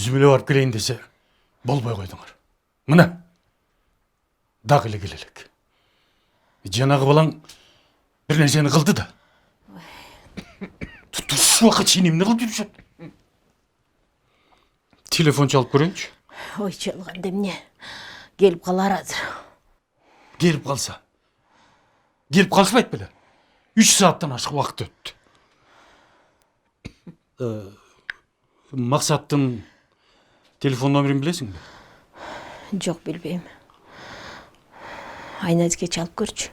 Өзім эле барып келейин десе, болбой койдуңар. Мына, дагы эле келелек. Жанагы балаң бир нерсени кылды да. Туш убакыт чейин эмне кылып жүрүшөт? Телефон çalып көрөйүнчү. Ой, çalганда эмне? Келип калар азыр. Келип калса. Келип калышпайт беле? 3 сааттан ашык убакыт өттү. Максаттын телефон номерин билесиңби? Жок, билбейм. Айназге çalып көрчү.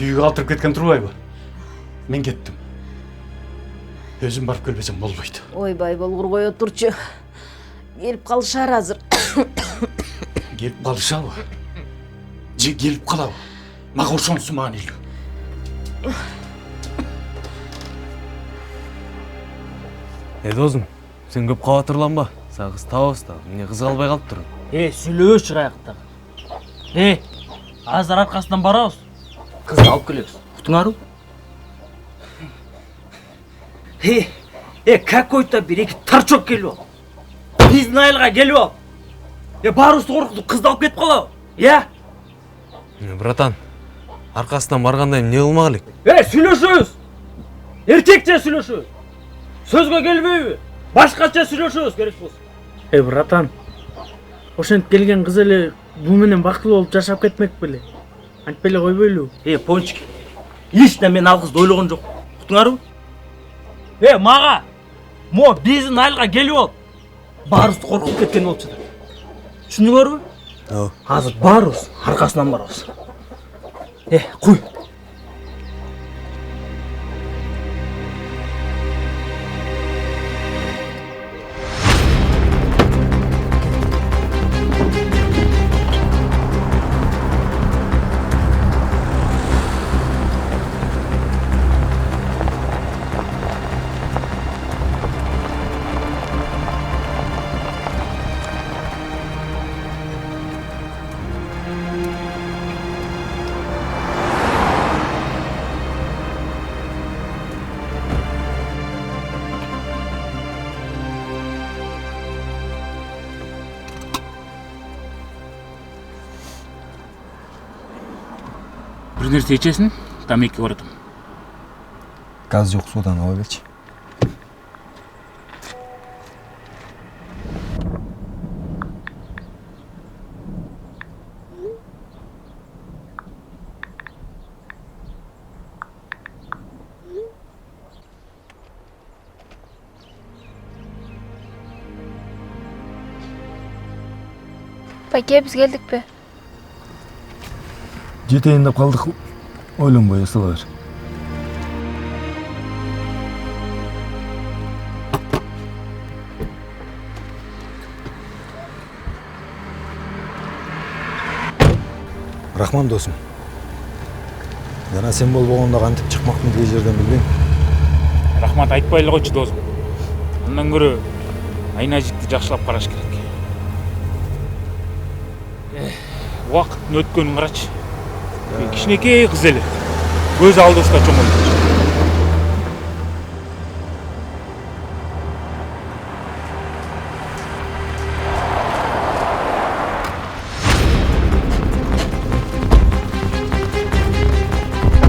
Үйгө калтырып кеткен турбайбы? Мен кеттим. Өзүм барып келбесем болбойт. Ойбай болгур кое турчу. Келип калышар азыр. Келип калышабы? Же келип калабы? Мага ошонусу маанилүү. Досым, сен көп кабатырланба. Сага кыз табабыз да, эмне кыз албай калыптыр. Сүйлөшү каяктагы. Азыр аркасынан барабыз. Кыз алып келебиз. Уктуңарбы? Какой-то бир-эки торчок келип ал. Биздин айылга келип ал. Баарыбызды коркутуп кызды алып кетип калабы? Братан, аркасынан барганда эмне кылмак элек? Сүйлөшөбүз. Эркекче сүйлөшөбүз. Сөзгө келбейби? Башкача сүйлөшөбүз керек болсо. Братан, ошентип келген кыз эле бул менен бактылуу болуп жашап кетмек беле. Антип эле койбойлу. Пончик. Лично мен ал кызды ойлогон жок. Уктуңарбы? Мага мо биздин айылга келип алып, баарыбызды коркутуп кеткен болчу да. Түшүндүңөрбү? Азыр баарыбыз аркасынан барабыз. Куй. Bir nerse içesin, tamaki uğradım. Gaz yok, sudan ала берчи. Pake, biz geldik be. Жетейин деп калдык. Ойлонбой сала бер. Рахман досум. Жана сен болбогондо кантип чыкмактын тиги жерден билбейм. Рахмат айтпай эле койчу досум. Андан көрө Айнажикти жакшылап караш керек. Убакыттын өткөнүн карачы. Кичинекей кыз эле. Көз алдыбызга чоңойду.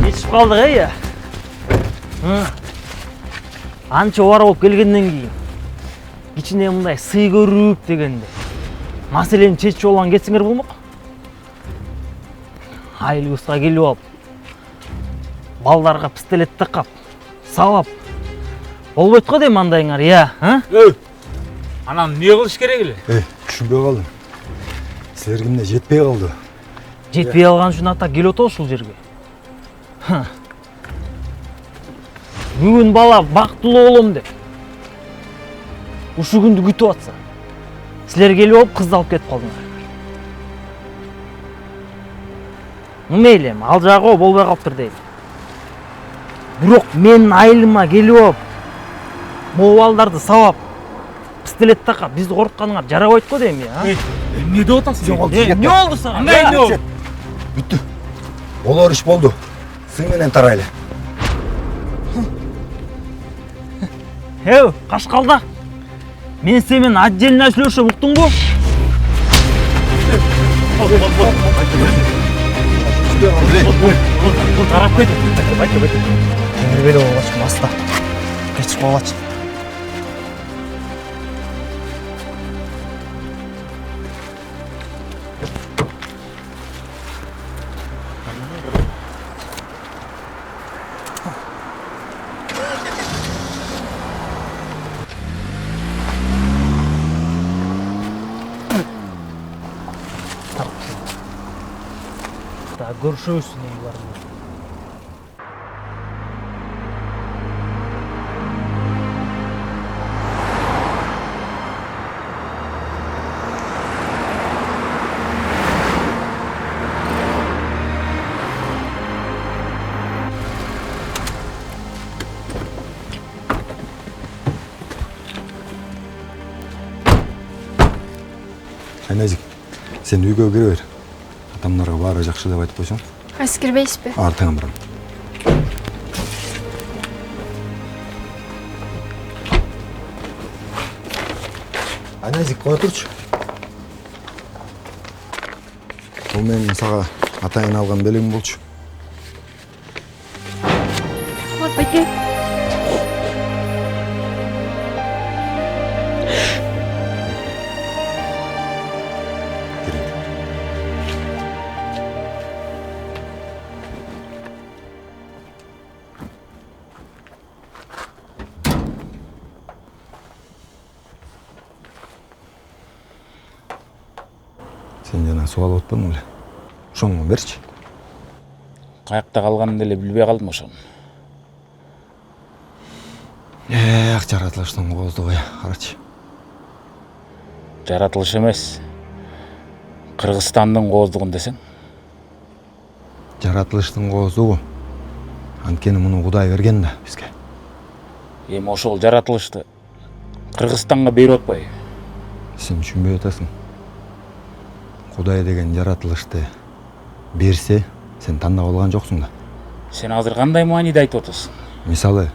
Geçip kaldık Ança var olup gelgenden keyin кичине мындай сый көрүп дегенде маселени чечип алган кетсеңер болмок. Айылыбызга келип алып, балдарга пистолет такап, сабап болбойт го дейм андайыңар, Анан эмне кылыш керек эле? Түшүнбөй калдым. Силерге эмне жетпей калды? Жетпей алган үчүн ата келип отур ушул жерге. Бүгүн бала бактылуу болом деп ушул күндү күтүп атса, силер келип алып кызды алып кетип калдыңар. Мейли, ал жагы болбой калыптыр дейли. Бирок менин айылыма келип алып, могу балдарды сабап, пистолет такап бизди коркутканыңар жарабайт го дейм я. Эмне деп атасың? Не болду сага? Эмне болду? Бүттү. Болор иш болду. Сың менен тарайлы. Кашкалдак. Мен сен менен отдельно сүйлөшөм, уктуңбу? Тарап кет. Темирбей болғач, маста. Кечип калгач. Да, көрүшөбүз нелерди. Айназик, сен үйгө кире бер. Атамдарга баары жакшы деп айтып койсоң. Айсыз кирбейсизби? Артыңа барам. Айназик, кое турчу. Бул менин сага атайын алган белегим болчу. Байке. Сен жана суал отпадың беле? Ошону берчи. Каякта калганын деле билбей калдым ошону. Жаратылыштын кооздугу, карачы. Жаратылыш эмес. Кыргызстандын кооздугун десең. Жаратылыштын кооздугу. Анткени муну Кудай берген да бизге. Эми ошол жаратылышты Кыргызстанга берип атпайбы? Сен түшүнбөй атасың. Кудай деген жаратылышты берсе, сен тандап алган жоксуң да. Сен азыр кандай мааниде айтып атасың? Мисалы,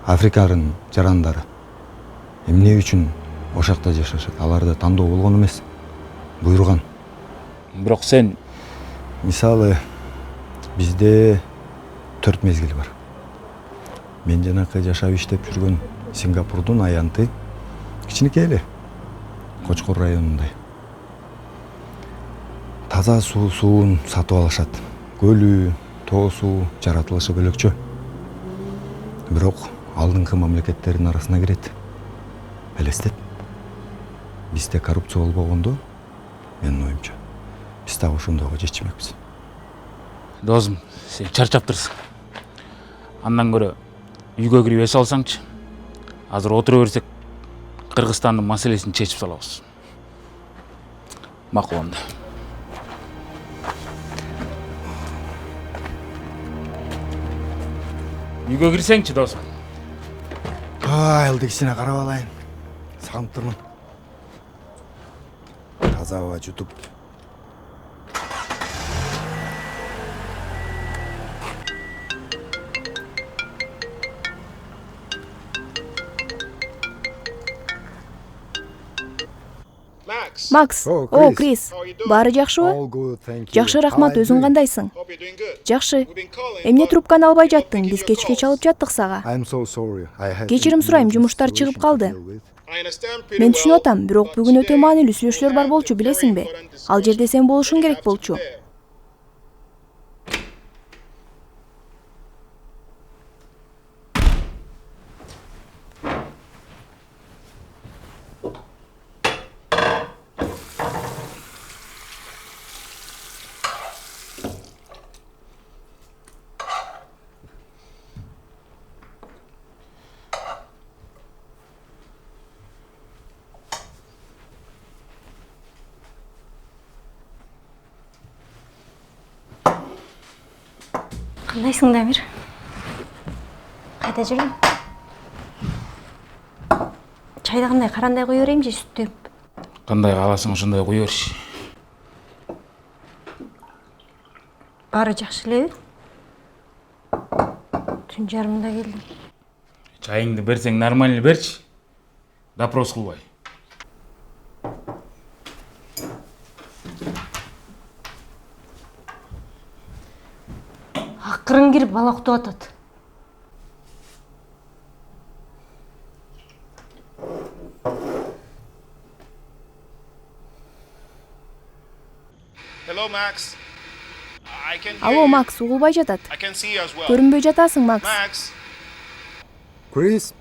Африканын жарандары эмне үчүн ошакта жашашат? Аларды тандоо болгон эмес, буйруган. Бирок сен Мисалы, бизде 4 мезгил бар. Мен жанакы жашап иштеп жүргөн Сингапурдун аянты кичинекей эле, Кочкор районундай. Таза суун сатып алышат. Көлү, тоо суу жаратылышы бөлөкчө. Бирок алдыңкы мамлекеттердин арасына кирет. Элестет. Бизде коррупция болбогондо, менин оюмча, биз так ошондойго жетишмекпиз. досым, сен чарчап турсуң. Андан көрө үйгө кирип эс алсаңчы. Азыр отура берсек, Кыргызстандын маселесин чечип салабыз. Макул анда. Үйгө кирсеңчи, досым. Элдиксине карап алайын. Сагынып турмун. Таза аба жутуп. Макс, о, Крис, баары жакшыбы? Жакшы, рахмат, өзүң кандайсың? Жакшы. Эмне трубканы албай жаттың? Биз кечке чалып жаттык сага. Кечирим сурайм, жумуштар чыгып калды. Мен түшүнүп атам, бирок бүгүн өтө маанилүү сүйлөшүүлөр бар болчу, билесиңби? Ал жерде сен болушуң керек болчу. Кандайсың, Дамир? Кете жүрөм. Чайды кандай карандай кое берейин же сүт төгүп? Кандай кааласаң ошондой куя берчи. Баары жакшы элеби? Түн жарымында келдим. Чайыңды берсең нормально берчи. Допрос кылбай. Акырын кирип бала уктап атат. Hello, Max. I can hear Алло, you. Макс, угулбай жатат. I can see you as well. Көрүнбөй жатасың, Макс. Max. Крис,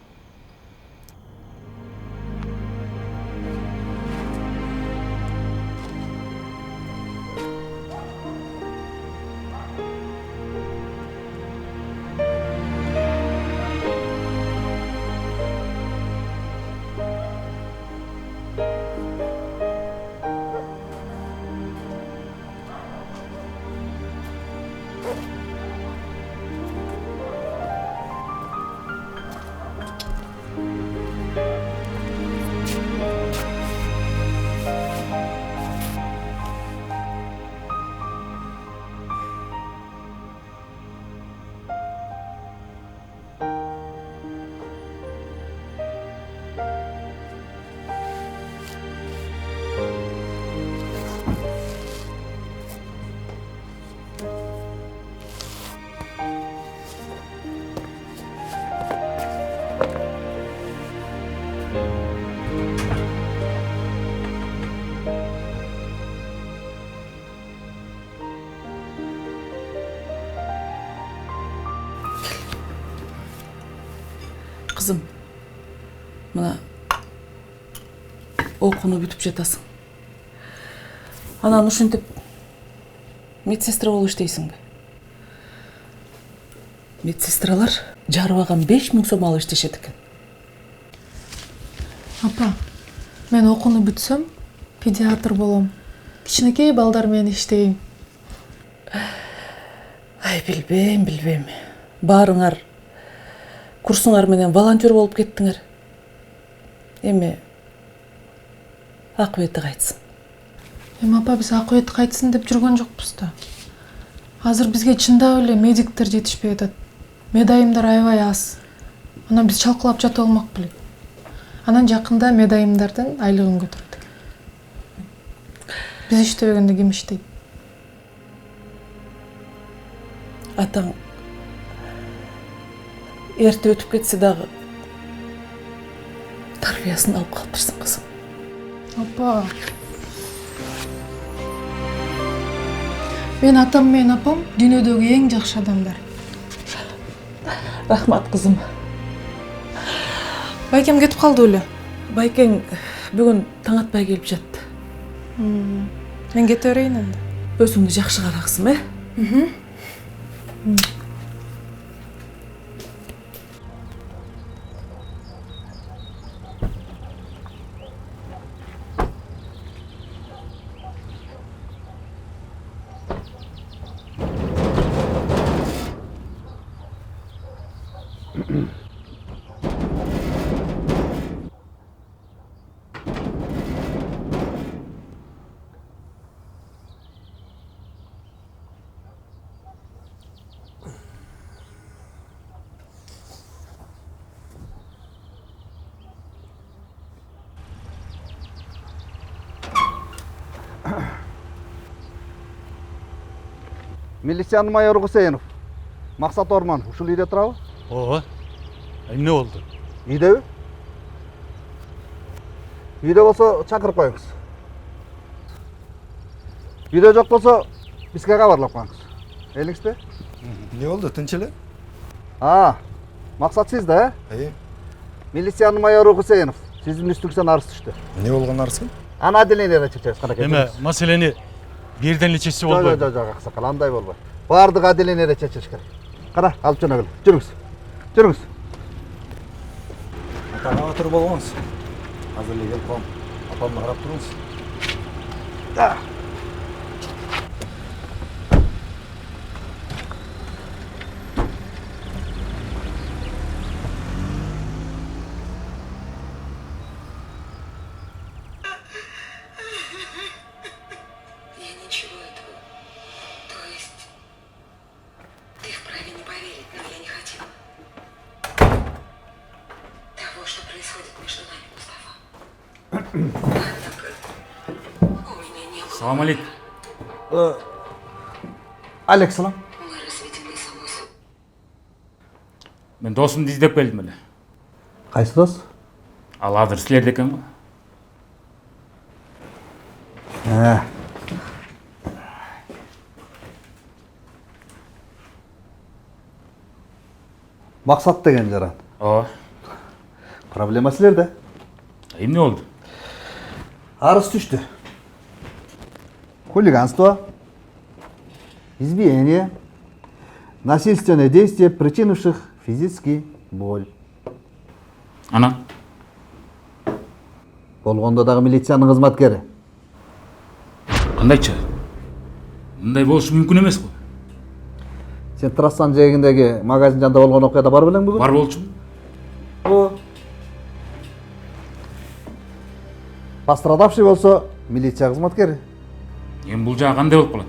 Kızım, mına окууну бүтүп жатасың. Анан ушинтип медсестра болуп иштейсиңби? Медсестралар жарыбаган 5000 сом алып иштешет экен. Апа, мен окууну бүтсөм, педиатр болом. Кичинекей балдар менен иштейм. Ай, билбейм. Баарыңар курсуңар менен волонтер болуп кеттиңер. Эми акыбети кайтсын. Апа, биз акыбет кайтсын деп жүргөн жокпуз да. Азыр бизге чындап эле медиктер жетишпей атат. Медайымдар аябай аз. Анан биз чалкалап жатып алмак белек. Анан жакында медайымдардын айлыгын көтөрдүк. Биз иштебегенде ким иштейт? Атаң эрте өтүп кетсе дагы тарбиясын алып калыптырсың, кызым. Апа. Мен атам менен апам дүйнөдөгү эң жакшы адамдар. Рахмат, кызым. Байкем кетип калды беле? Байкең бүгүн таң атпай келип жатты. Мен кете берейин энди. Өзүңдү жакшы кара, кызым, Милициянын майору Гусейнов. Максат Орман, ушул үйдө турабы? Ооба. Эмне болду? Үйдөбү? Үйдө болсо чакырып коюңуз. Үйдө жок болсо бизге кабарлап коюңуз. Элиңизби? эмне болду, тынч эле? Максат сиз да, Милициянын майору Гусейнов. Сиздин үстүңүздөн арыз түштү. Эмне болгон арызбы? Аны адилениеге чечебиз, канакей. Эме маселени бирден эле чечсе болбойт. Жок, аксакал, андай болбойт. Баардыгы адилениеде чечилиш керек. Кара, алып жөнөгүл. Жүрүңүз. Атаңа отуруп болгонсуз. Азыр эле келип калам. Апамды карап туруңуз. Салам алейкум. Алейкум. Мен досымды іздеп келдім эле. Кайсы дос? Ал азыр силерде экен го. Максат деген жаран. Ооба. Проблема силерде. Эмне болду? Арыз түштү. Хулиганство, избиение, насильственное действие, причинивших физический боль. Анан? Болгондо дагы милициянын кызматкери. Кандайча? Мындай болушу мүмкүн эмес го. Сен трассанын жээгиндеги магазин жанында болгон окуяда бар белең бүгүн? Бар болчумун. Пострадавший болсо милиция кызматкери. Эми бул жагы кандай болуп калат?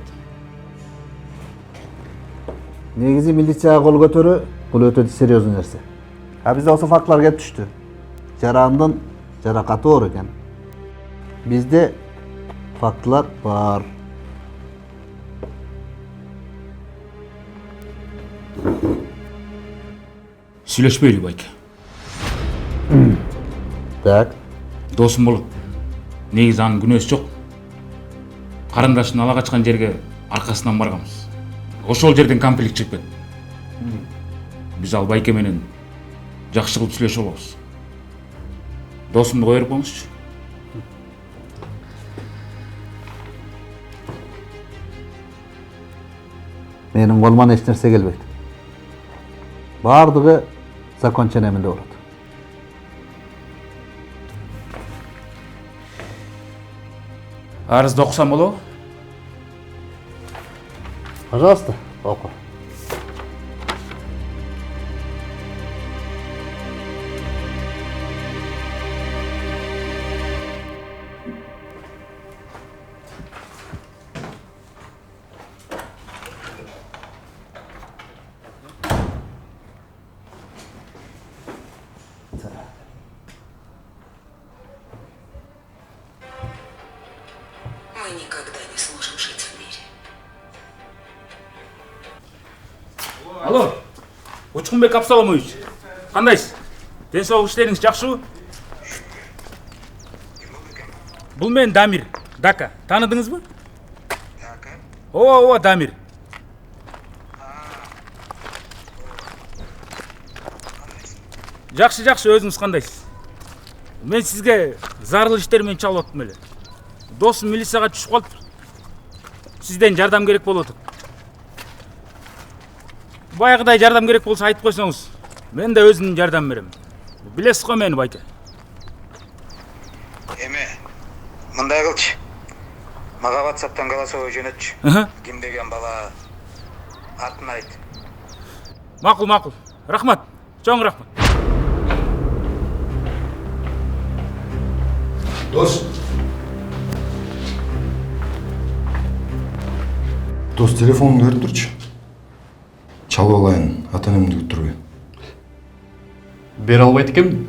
Негизи милицияга кол көтөрүү бул өтө серьезный нерсе. А бизде осы фактылар келип түштү. Жарандын жаракаты оор экен. Бизде фактылар бар. Сүйлөшпөйлү байке. Так. Досум болот. Негизи анын күнөөсү жок. Карындашын ала качкан жерге аркасынан барганбыз. Ошол жерден конфликт чыгып кетти. Биз ал байке менен жакшы кылып сүйлөшө алабыз. Досумду кое берип коюңузчу. Менин колуман эч нерсе келбейт. Бардыгы закон ченеминде болот. Арызды окусам болобу? Пожалуйста, оку. Мы никогда не сможем жить в мире. Алло, Учкунбек Абсаломович, кандайсыз? Ден соолук иштериңиз жакшыбы? Бул мен Дамир, Дака. Таныдыңызбы? Дака? Ооба, Дамир. Жакшы, өзүңүз кандайсыз? Мен сизге зарыл иштер менен чалып аттым эле. Досум милицияга түшүп калып, сизден жардам керек болуп атат. Баягыдай жардам керек болсо айтып койсоңуз, мен да өзүмдүн жардам берем. Билесиз го мени, байке. Эме, мындай кылчы. Мага WhatsApp'тан голосовой жөнөтчү. Ким деген бала атын айт. Макул. Рахмат. Чоң рахмат. Дос. Дос, телефонуңду берип турчу. Чалып алайын, ата-энемди күттүрбөй. Бере албайт экенмин.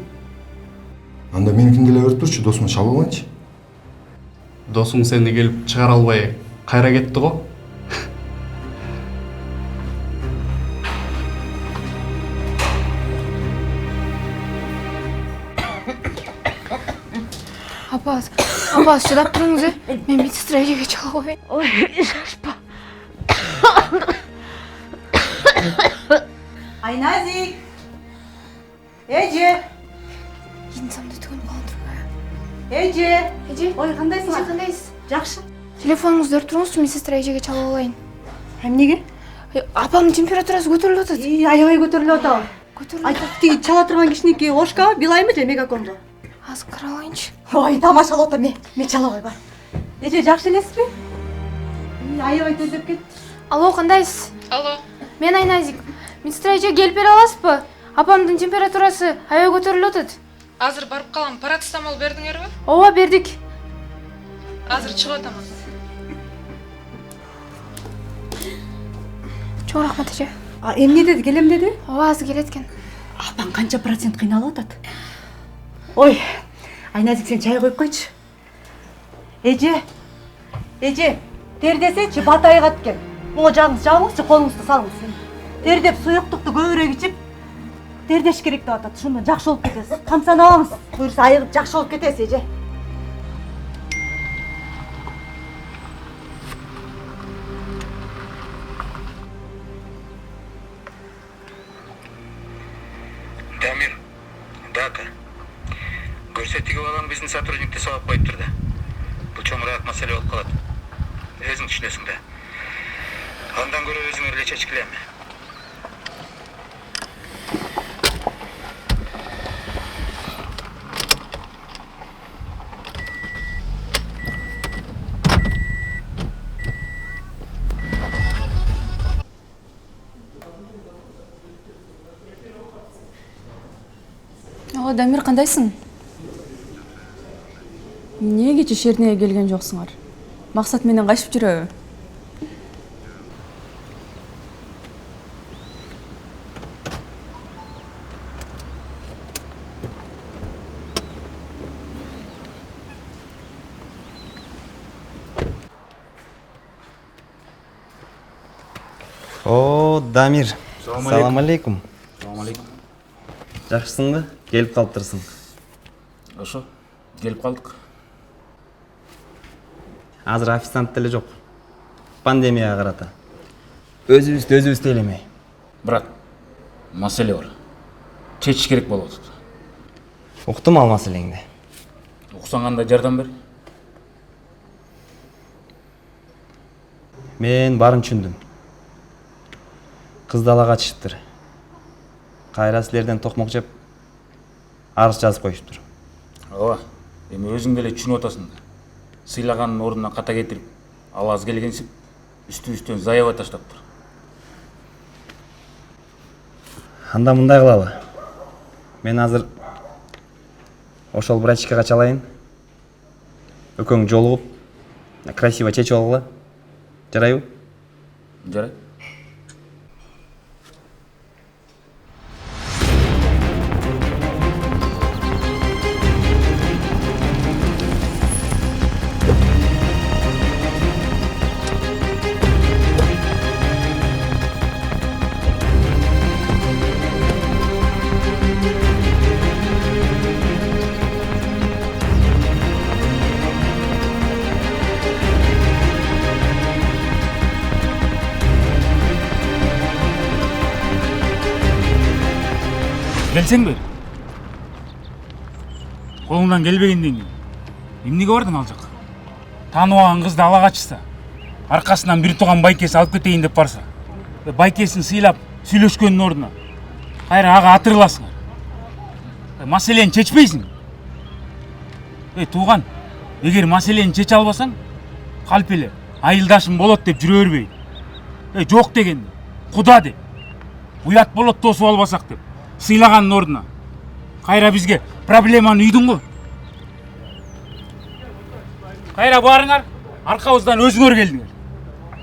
Анда меникин деле берип турчу, досума чалып алайынчы. Досуң сени келип чыгара албай кайра кетти го. Апас, шыдап тұрыңыз, мен медсестра эжеге чала коеюн. Ой, шашпа. Айназик! Эже! Инсамды түгін қалдырбай. Эже! Ой, кандайсың? Эже, кандайсыз? Жакшы. Телефонуңузду өрүп туруңузчу, медсестра эжеге чала алайын. Эмнеге? Апамдын температурасы көтөрүлүп атат. Аябай көтөрүлүп атабы? Көтөрүлүп. Тиги чала турган кишиники Ошка, Билайбы же Мегакомдо? Азыр кыра алайынчы. Ой, тамашалап атам, мен чалабай бар. Эже, жакшы элесизби? Аябай төзөп кетти. Алло, кандайсыз? Алло. Мен Айназик. Медсестра эже келип бере аласызбы? Апамдын температурасы аябай көтөрүлүп атат. Азыр барып калам. Парацетамол бердиңерби? Ооба, бердик. Азыр чыгып атам. Чоң рахмат эже. Эмне деди, келем деди? Ооба, азыр келет экен. Апаң канча процент кыйналып атат? Ой, Айназик, сен чай қойып қойшы. Эже, тердесечи батайға аткен. Оңа жағыңыз жабыңызшы, қолыңызды салыңыз. Тердеп сұйықтықты көбірек ішіп, тердеш керек деп атады. Шундан жақсы болып кетесіз. Қамсан алыңыз. Бұйырса айығып жақсы болып кетесіз, эже. Дамир, Дака. Көрсетігі балаң біздің сотрудникті сабап қойып тұрды. Бұл чоңырақ мәселе болып қалады. Өзің түсінесің де. Ondan göre özünü çeşkilenme. Ага, Дамир, кандайсың? Эмне кече Шернеге келген жоксуңар? Максат менен качып жүрөбү? О, Дамир. Салам алейкум. Салам алейкум. Жакшысыңбы? Келип калыптырсың. Ошо, келип калдык. Азыр официант деле жок. Пандемияга карата. Өзүбүздү тейлемей. Брат, маселе бар. Чечиш керек болуп атат. Уктум ал маселеңди. Уксаң анда жардам бер. Мен барын түшүндүм. Кыз далага чыктыр. Кайра силерден токмок жеп арыз жазып коюштур. Ооба, эми өзүң деле түшүнүп атасың да. Сыйлаганын ордуна ката кетирип, ал аз келгенсип, үстүбүздөн заяба таштаптыр. Анда мындай кылалы. Мен азыр ошол врачка чалайын. Экөөң жолугуп, красиво чечип алгыла. Жарайбы? Жарайт. Келсең бер. Қолыңдан келбегенден кейін. Эмнеге бардың ал жака? Тааныбаган кызды ала качса, аркасынан бир туган байкеси алып кетейин деп барса, байкесин сыйлап сүйлөшкөндүн ордуна кайра ага атырыласыңар. Маселени чечпейсиң. Тууган, эгер маселени чече албасаң, калп эле айылдашым болот деп жүрө бербей. Жок деген, Куда деп. Уят болот тосуп албасак деп. Сыйлаганын ордуна. Кайра бизге проблеманы үйдүң го. Кайра барыңар, аркабыздан өзүңөр келдиңер.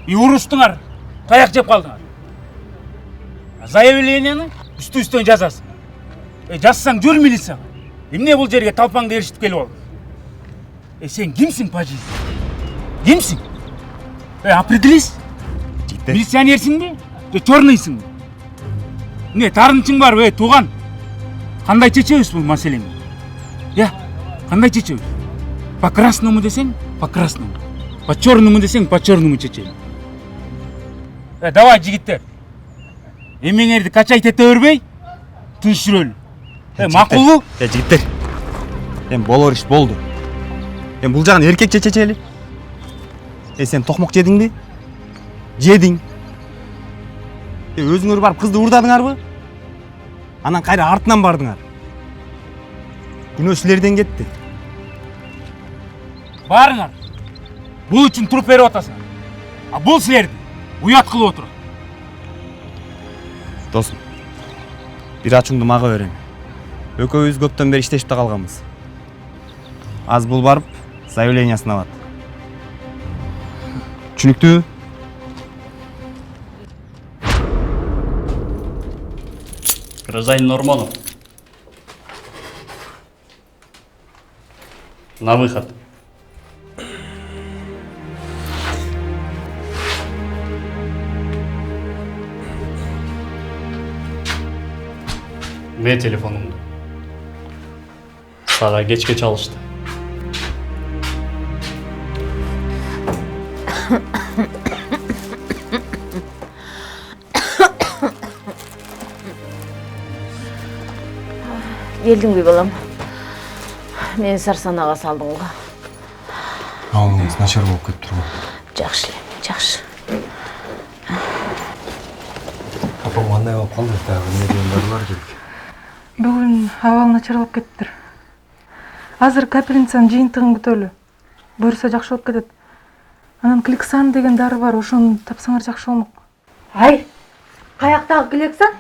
Уруштуңар, таяк жеп калдыңар. Заявленияны үстү-үстөн жазасың. Жазсаң жөр милицияга. Эмне бул жерге талпаңды эришип келип алдың? Сен кимсиң по жизни? Кимсиң? Определись. Милиционерсиңби? Чорныйсың? Не, тарынчың бар, тууган. Кандай чечебиз бул маселени? Кандай чечебиз? По красному десең, по красному. По черному десең, по черному чечебиз. Давай, жигиттер. Эмеңерди качайт эте бербей, тыныч жүрөлү. Макулбу? Жигиттер. Болор иш болду. Бул жагын эркекче чечели. Сен токмок жедиңби? Жедиң. Өзүңөр барып кызды урдадыңарбы? Анан кайра артынан бардыңар. Күнөө силерден кетти. Барыңар. Бул үчүн туруп берип атасыңар. А бул силерди уят кылып отурат. Досум, бир ачуңду мага берем. Экөөбүз көптөн бери иштешип да калганбыз. Аз бул барып, заявлениясын алат. Түшүнүктүүбү? Гражданин Норманов. На выход. Не телефонумду. Сага кечке чалышты. Келдиңби балам? Мени сарсанага салдың го. Абалыңыз начар болуп кетиптир го. Жакшы эле, жакшы. Апам кандай болуп калды? Дагы эмнеден дарылар керек? Бүгүн абалы начарлап кетиптир. Азыр капельницанын жыйынтыгын күтөлү. Буюрса жакшы болуп кетет. Анан Клексан деген дары бар, ошону тапсаңар жакшы болмок. Ай, каяктагы Клексан?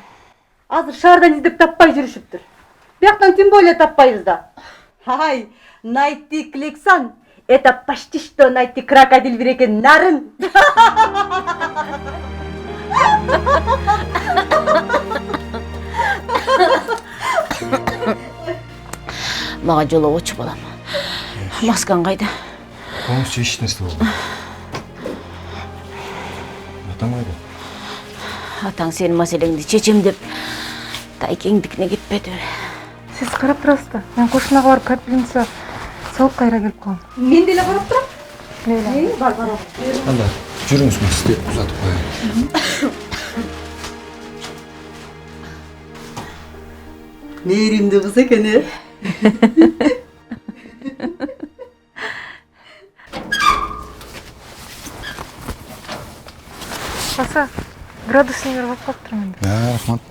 Азыр шаардан издеп таппай жүрүшүптүр. Бияктан тем более таппайбыз да. Ай, найти Клексан. Это почти что найти крокодил в реке Нарын. Мага жологочу балам. Маскаң кайда? Полностью эч нерсе болду. Атаң кайда? Атаң сенин маселеңди чечем деп тайкеңдикине кетпедиби? Сиз карап турасыз да. Мен кошунага барып капельница салып кайра келип калам. Мен деле карап турам. Мейли. Бар, бар. Анда жүрүңүз, мен сизди узатып коеюн. Мээримдүү кыз экен, Аса, градуснингер болуп калыптыр менде. Рахмат.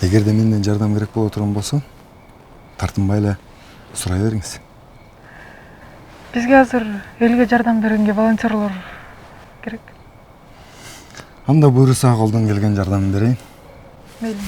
Эгерде менден жардам керек боло турган болсо, тартынбай эле сурай бериңиз. Бизге азыр элге жардам бергенге волонтерлор керек. Анда буюрса колдон келген жардамын берейин. Мейли.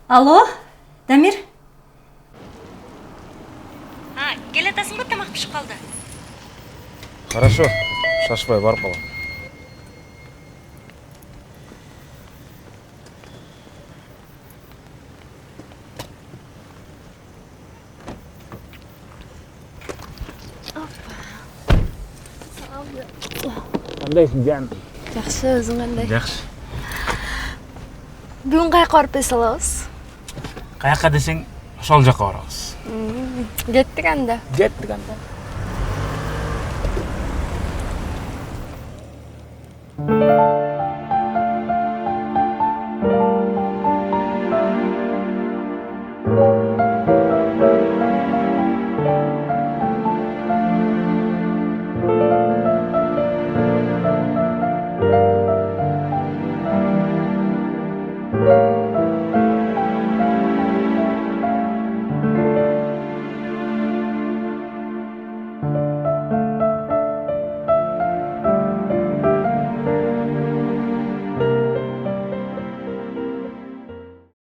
Алло, Дамир? Келатасың ба, тамақ пішіп қалды. Хорошо, шашпай барып калам. Кандайсың, жаным? Жакшы, өзүң кандай? Жакшы. Бүгүн каяка барып эс алабыз? Каяка десең, ошол жакка барабыз. Кеттик анда. Кеттик анда.